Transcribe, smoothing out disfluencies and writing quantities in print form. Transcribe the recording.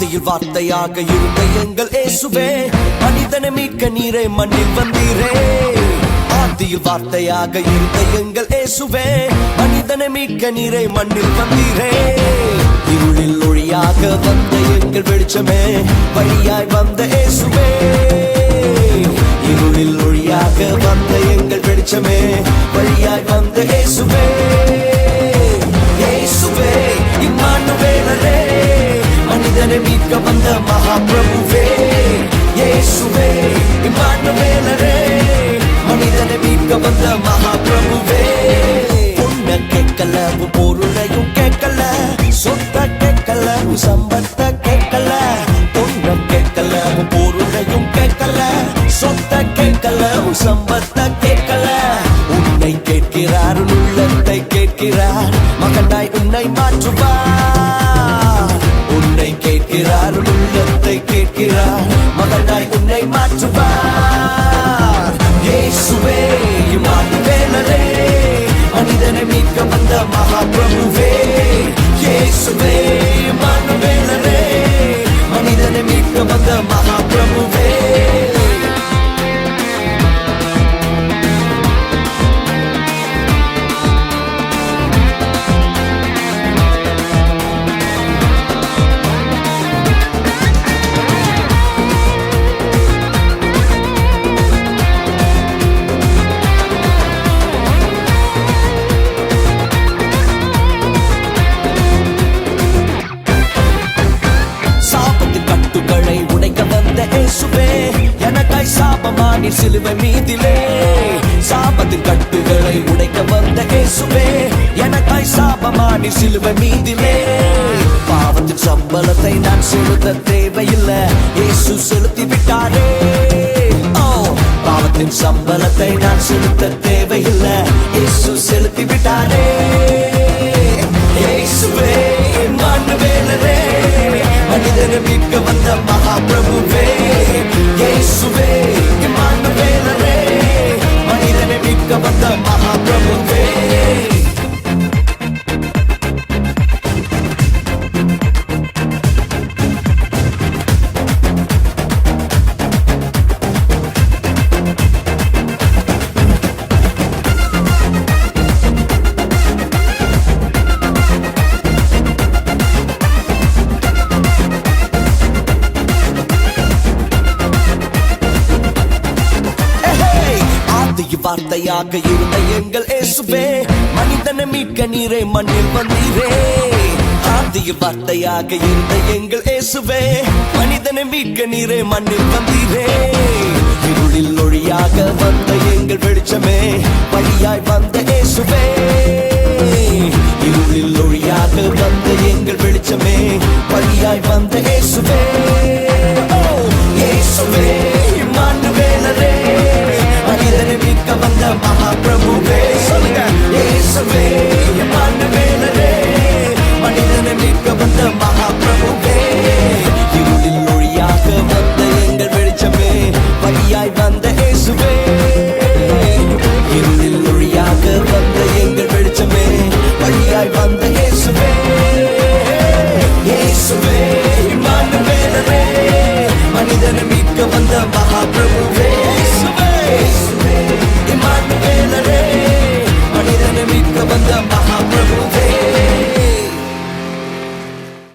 ஆதியில் வார்த்தையாக இருந்த எங்கள் இயேசுவே, மனிதனை மீட்க நீரே மண்ணில் வந்தீரே. ஆதியில் வார்த்தையாக இருந்த எங்கள் இயேசுவே, மனிதனை மீட்க நீரே மண்ணில் வந்தீரே. இருளில் ஒளியாக வந்த எங்கள் வெளிச்சமே, வழியாய் வந்த இயேசுவே. இருளில் ஒளியாக வந்த எங்கள் வெளிச்சமே, வழியாய் வந்த இயேசுவே. இயேசுவே இம்மானுவேலரே, மனிதனை மீட்க வந்த மகாபிரபுவே. இயேசுவே இம்மானுவேலரே, மனிதனை மீட்க வந்த மகாபிரபுவே. பொண்ண கேட்கல, பொருளையும் கேட்கல, சொத்த கேட்கல, சம்பத்த கேட்கல. பொண்ண கேட்கல, பொருளையும் கேட்கல, சொத்த கேட்கல, சம்பத்த கேட்கல. உன்னை கேட்கிறார், உள்ளத்தை கேட்கிறார், மகனாய் உன்னை மாற்றுவார். உன்னை கேட்கிறார், உள்ளத்தை கேட்கிறார், மகனாய் உன்னை மாற்றுவார். இயேசுவே இம்மானுவேலரே, மனிதனை மீட்க வந்த மகாபிரபுவே. இயேசுவே இம்மானுவேலரே, மனிதனை மீட்க வந்த மகாபிரபுவே. எனக்காய் சாபமானி சிலுவை மீதிலே, சாபத்தின் கட்டுகளை உடைக்க வந்த இயேசுவே. எனக்காய் சாபமானி சிலுவை மீதிலே, பாவத்தின் சம்பளத்தை நான் செலுத்த தேவையில்லை, இயேசு செலுத்தி விட்டாரே. பாவத்தின் சம்பளத்தை நான் செலுத்த தேவையில்லை, இயேசு செலுத்தி விட்டாரே. இயேசுவே இம்மானுவேலரே, மனிதனை மீட்க வந்த மகாபிரபுவே. இயேசுவே இம்மானுவேலரே, மனிதனை மீட்க வந்த மகாபிரபுவே. வார்த்தையாக இருந்த எங்கள் இயேசுவே, மனிதனை மீட்க நீரே மண்ணில் வந்தீரே. ஆதியில் வார்த்தையாக இருந்த எங்கள் இயேசுவே, மனிதனை மீட்க நீரே மண்ணில் வந்தீரே. இருளில் ஒளியாக வந்த எங்கள் வெளிச்சமே, வழியாய் வந்த இயேசுவே. இருளில் ஒளியாக வந்த எங்கள் வெளிச்சமே, வழியாய் வந்த இயேசுவே. இயேசுவே இம்மானுவேலரே, மனிதனை மீட்க வந்த மகாபிரபுவே. சொல்லுங்க இயேசுவே.